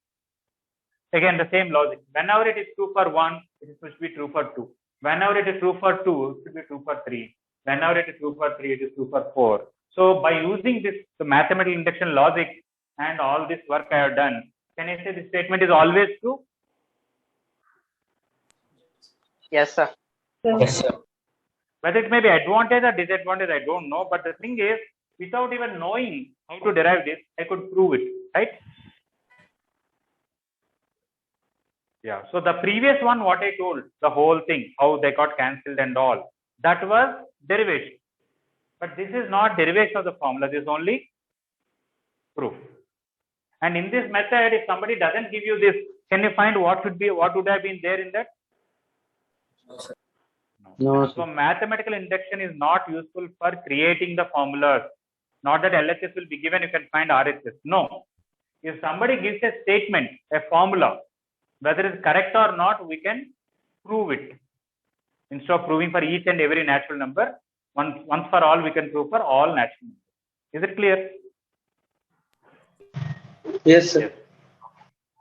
again, the same logic. Whenever it is true for 1, it is supposed to be true for 2. Whenever it is true for 2, it should be true for 3. Whenever it is true for 3, it is true for 4. So by using this the mathematical induction logic and all this work I have done, can I say this statement is always true? Yes, sir. Yes, sir. Whether it may be advantage or disadvantage, I don't know. But the thing is, without even knowing how to derive this, I could prove it, right? Yeah. So the previous one, what I told, the whole thing, how they got cancelled and all, that was derivation. But this is not derivation of the formula. This is only proof. And in this method, if somebody doesn't give you this, can you find what would have been there in that? No, So mathematical induction is not useful for creating the formulas. Not that LHS will be given, you can find RHS. No. If somebody gives a statement, a formula, whether it's correct or not, we can prove it. Instead of proving for each and every natural number, once for all, we can prove for all natural numbers. Is it clear? Yes, sir. Yes.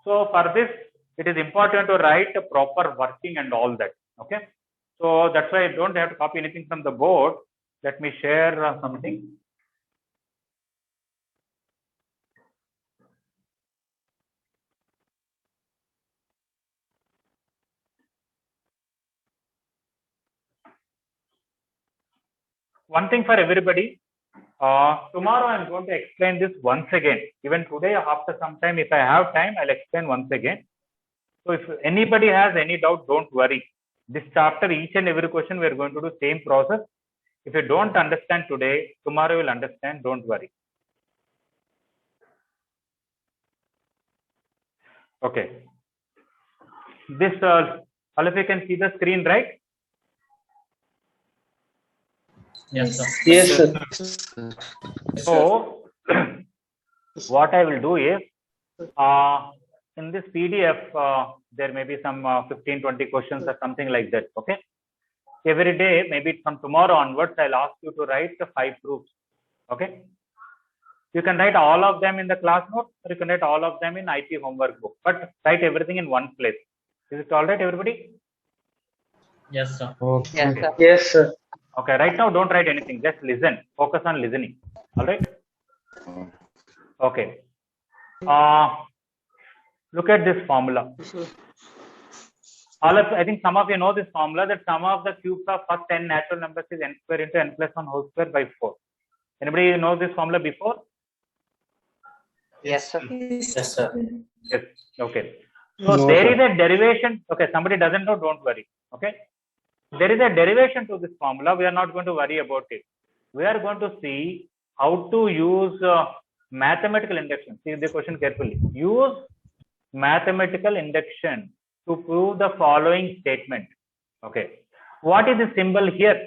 So for this, it is important to write a proper working and all that. Okay. So that's why I don't have to copy anything from the board. Let me share something. One thing for everybody. Tomorrow I'm going to explain this once again. Even today, after some time, if I have time, I'll explain once again. So if anybody has any doubt, don't worry. This chapter, each and every question, we are going to do same process. If you don't understand today, tomorrow you will understand. Don't worry. Okay. This, all of you can see the screen, right? Yes, sir. Yes, sir. So, what I will do is, in this PDF, there may be some 15-20 questions or something like that. Okay. Every day, maybe from tomorrow onwards, I'll ask you to write the 5 proofs. Okay. You can write all of them in the class note, or you can write all of them in IP homework book, but write everything in one place. Is it all right, everybody? Yes, sir. Okay. Yes, sir. Okay, right now don't write anything, just listen. Focus on listening. All right? Okay. Look at this formula. I think some of you know this formula, that sum of the cubes of first n natural numbers is n square into n plus 1 whole square by 4. Anybody know this formula before? Yes, sir. Yes, sir. Yes. Okay. So No, there sir. is a derivation. Okay, somebody doesn't know, don't worry. Okay. There is a derivation to this formula. We are not going to worry about it. We are going to see how to use mathematical induction. See the question carefully. Use mathematical induction to prove the following statement. Okay. What is the symbol here?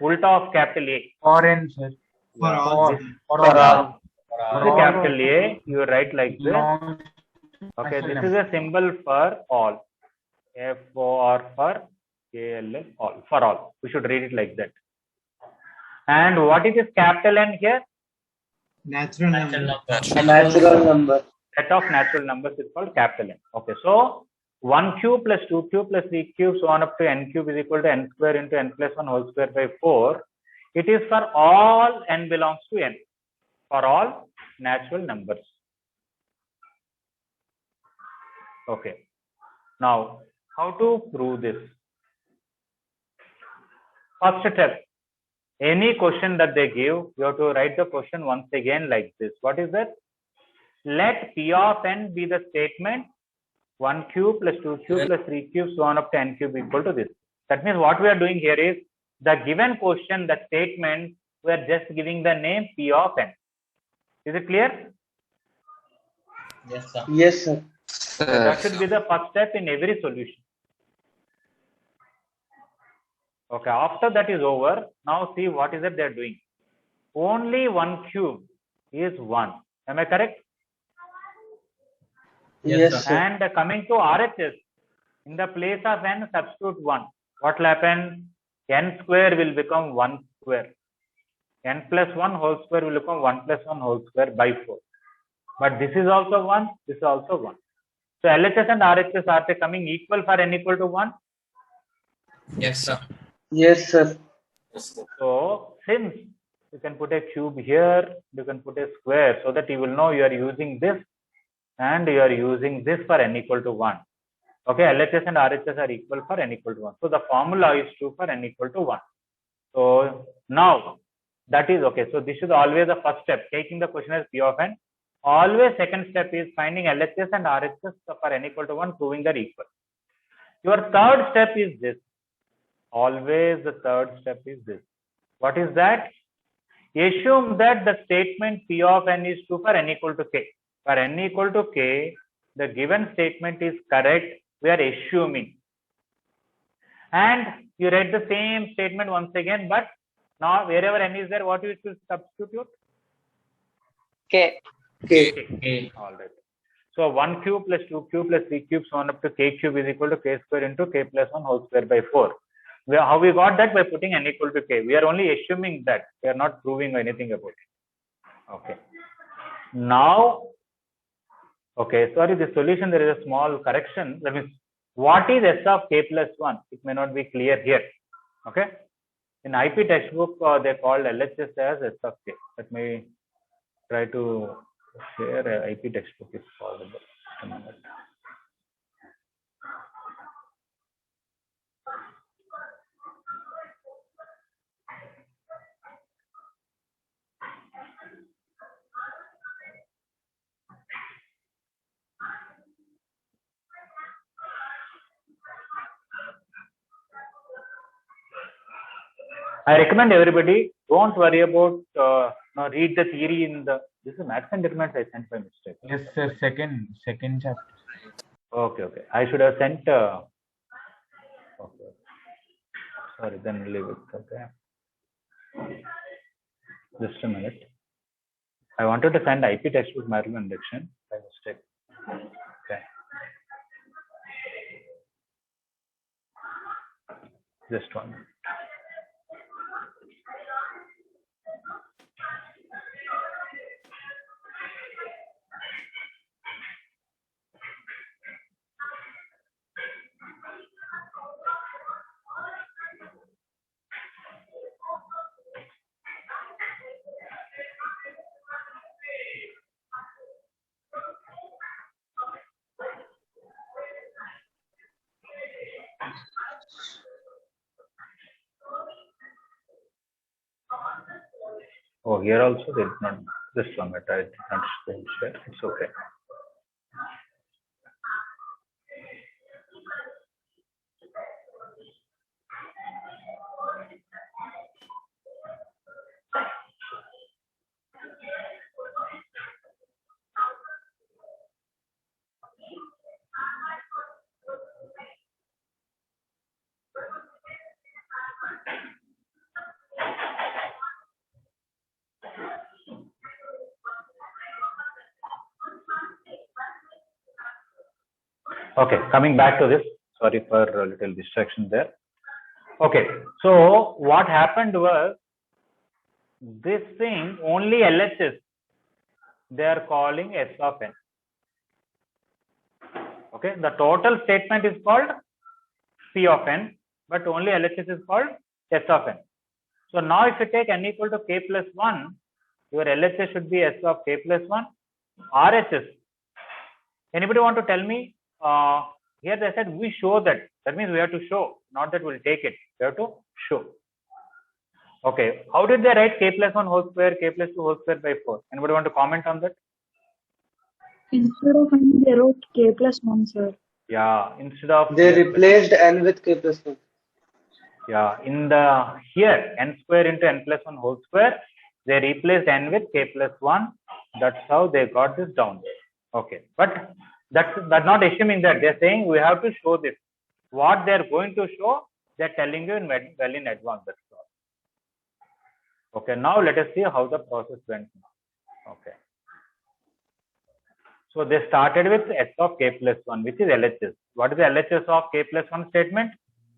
Ulta of capital A. For n, sir. For Yeah. all. For, sir. for For all. all. For the capital A, you write like this. Long Okay, natural this number. is a symbol for all. F-O-R for A-L-L, all. For all. We should read it like that. And what is this capital N here? Natural Natural number. number. Natural number. Set of natural numbers is called capital N. Okay, so 1 cube plus 2 cube plus 3 cube so on up to n cube is equal to n square into n plus 1 whole square by 4. It is for all n belongs to n. For all natural numbers. Okay. Now, how to prove this? First step. Any question that they give, you have to write the question once again like this. What is that? Let P of n be the statement 1 cube plus 2 cube plus 3 cube so on up to n cube equal to this. That means what we are doing here is the given question, the statement, we are just giving the name P of n. Is it clear? Yes, sir. Yes, sir. That should be the first step in every solution. Okay, after that is over, now see what is it they are doing. Only 1 cube is 1. Am I correct? Yes, Yes, sir. sir. And coming to RHS, in the place of n, substitute 1. What will happen? N square will become 1 square. N plus 1 whole square will become 1 plus 1 whole square by 4. But this is also 1, this is also 1. So LHS and RHS, are they coming equal for n equal to 1? Yes, sir. Yes, sir. So since you can put a cube here, you can put a square, so that you will know you are using this and you are using this for n equal to 1. Okay, LHS and RHS are equal for n equal to 1. So the formula is true for n equal to 1. So now that is okay. So this is always the first step, taking the question as P of n. Always second step is finding LHS and RHS for n equal to 1, proving they're equal. Your third step is this. Always the third step is this. What is that? Assume that the statement P of n is true for n equal to k. For n equal to k, the given statement is correct. We are assuming. And you write the same statement once again, but now wherever n is there, what you should substitute? K. Okay. All right. So 1 cube plus 2 cube plus 3 cubes on up to k cube is equal to k square into k plus 1 whole square by 4. How we got that? By putting n equal to k. We are only assuming that. We are not proving anything about it. Okay. Now, okay, sorry, the solution, there is a small correction. That means, what is s of k plus 1? It may not be clear here. Okay. In IP textbook, they called LHS as s of k. Let me try to share IP textbook if possible. Just a minute. I recommend everybody, don't worry about, now read the theory in the, this is maths and determinants I sent by mistake. Yes, sir. Second chapter. Okay, okay. I should have sent, okay. Sorry, then leave it, okay. Just a minute. I wanted to send IP textbook mathematical induction by mistake. Okay. Just 1 minute. Oh, here also they did not. This one, I did not share. It's okay. Okay, coming back to this. Sorry for a little distraction there. Okay, so what happened was this thing only LHS they are calling S of n. Okay, the total statement is called P of n, but only LHS is called S of n. So now if you take n equal to k plus 1, your LHS should be S of k plus 1. RHS, anybody want to tell me? Here they said we show that. That means we have to show, not that we'll take it. We have to show. Okay, how did they write k plus 1 whole square, k plus 2 whole square by 4? Anybody want to comment on that? Instead of n, they wrote k plus 1, sir. Yeah, instead of They replaced n with k plus 1. Yeah, in the here n square into n plus 1 whole square, they replaced n with k plus 1. That's how they got this down. Okay, but that's not assuming that. They're saying we have to show this. What they're going to show, they're telling you well in advance. That's all. Okay, now let us see how the process went. Okay. So they started with S of k plus 1, which is LHS. What is the LHS of k plus 1 statement?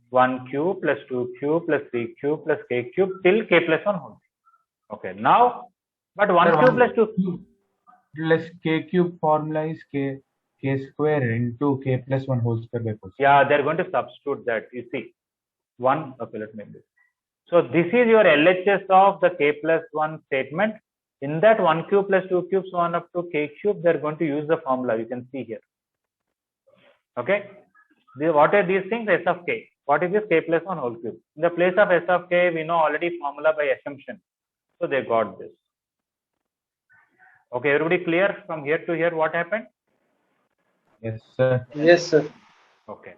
1 cube plus 2 cube plus 3 cube plus k cube till k plus 1 whole. Okay, now, but 1 cube plus 2 plus k cube formula is k square into k plus 1 whole square by 4. Yeah, they're going to substitute that. You see, 1. Okay, let me do. So this is your LHS of the k plus 1 statement. In that 1 cube plus 2 cubes, so on up to k cube, they're going to use the formula. You can see here. Okay. What are these things? S of k. What is this? K plus 1 whole cube. In the place of S of k, we know already formula by assumption. So they got this. Okay, everybody clear from here to here what happened? Yes, sir. Yes, sir. Okay.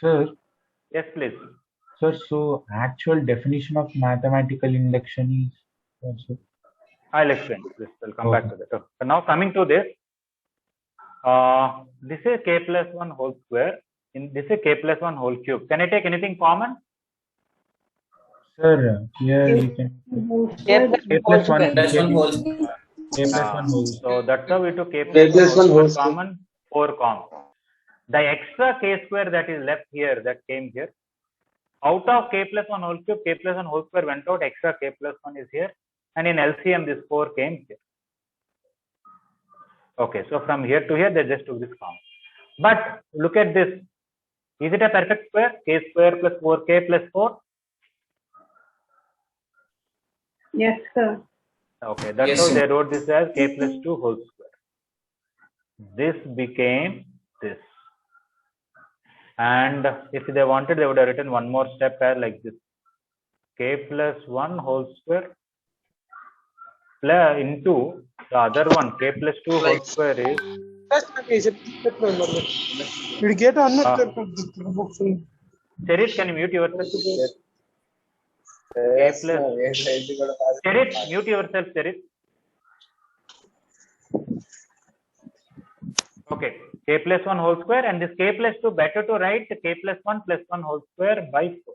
Sir. Yes, please. Sir, so actual definition of mathematical induction is also. I'll explain this. We'll come back to that. So now coming to this. This is k plus 1 whole square. This is k plus 1 whole cube. Can I take anything common? Sir, here you can. K plus 1 whole. K plus 1 whole. So that's how we took k plus 1 whole common, 4 common. The extra k square that is left here, that came here. Out of k plus 1 whole cube, k plus 1 whole square went out, extra k plus 1 is here. And in LCM, this 4 came here. Okay, so from here to here, they just took this common. But look at this. Is it a perfect square? K square plus 4k plus 4? Yes, sir. Okay, that's Yes, how sir. they wrote this as k plus 2 whole square. This became this. And if they wanted, they would have written one more step here like this. K plus 1 whole square plus into the other one, k plus 2 whole square is. Cherit, can you mute yourself? K plus. Cherit, mute yourself, Cherit. Okay, k plus 1 whole square, and this k plus 2, better to write k plus 1 whole square by 4.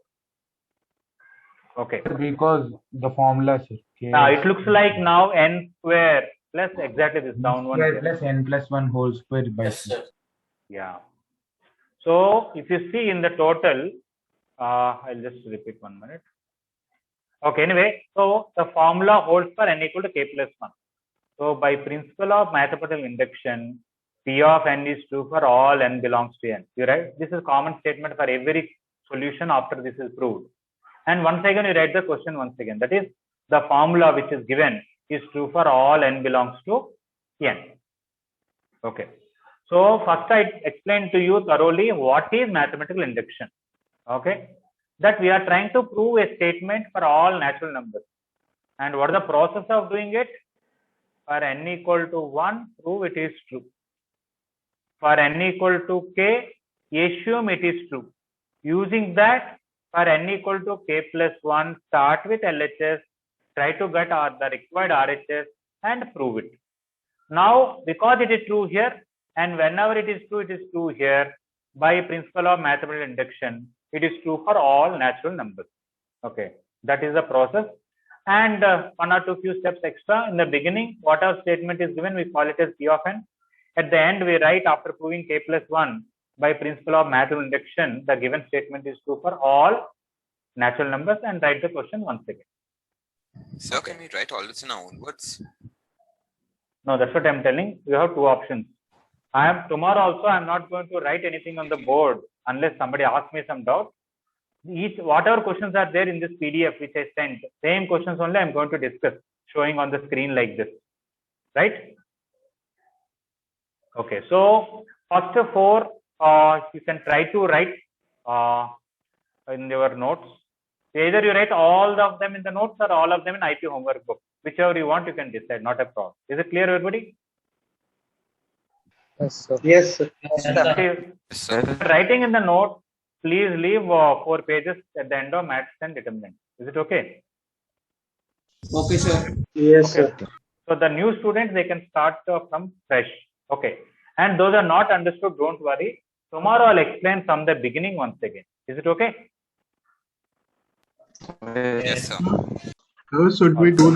Okay. Because the formula, sir. Now it looks like now n square plus exactly this down one. Plus n plus 1 whole square by 4. Yeah. So if you see in the total, I'll just repeat 1 minute. Okay, anyway, so the formula holds for n equal to k plus 1. So by principle of mathematical induction, P of n is true for all n belongs to n. You write, this is common statement for every solution after this is proved. And once again, you write the question once again. That is, the formula which is given is true for all n belongs to n. Okay. So first I explained to you thoroughly what is mathematical induction. Okay. that we are trying to prove a statement for all natural numbers. And what is the process of doing it? For n equal to 1, prove it is true. For n equal to k, assume it is true. Using that, for n equal to k plus 1, start with LHS, try to get the required RHS and prove it. Now, because it is true here, and whenever it is true here, by principle of mathematical induction, it is true for all natural numbers. Okay, that is the process. And one or two few steps extra. In the beginning, whatever statement is given, we call it as P of n. At the end, we write after proving k plus 1 by principle of mathematical induction, the given statement is true for all natural numbers, and write the question once again. So can we write all this in our own words? No, that's what I'm telling. You have two options. Tomorrow also I'm not going to write anything on the board unless somebody asks me some doubt. Whatever questions are there in this PDF which I sent, same questions only I'm going to discuss, showing on the screen like this, right? Okay, so first of all, you can try to write in your notes. Either you write all of them in the notes or all of them in IP homework book. Whichever you want, you can decide, not a problem. Is it clear, everybody? Yes, sir. Yes, sir. Writing in the note, please leave 4 pages at the end of maths and determinant. Is it okay? Okay, sir. Yes, Okay. sir. So the new students, they can start from fresh. Okay. And those are not understood, don't worry. Tomorrow I'll explain from the beginning once again. Is it okay? Yes, sir. How should we do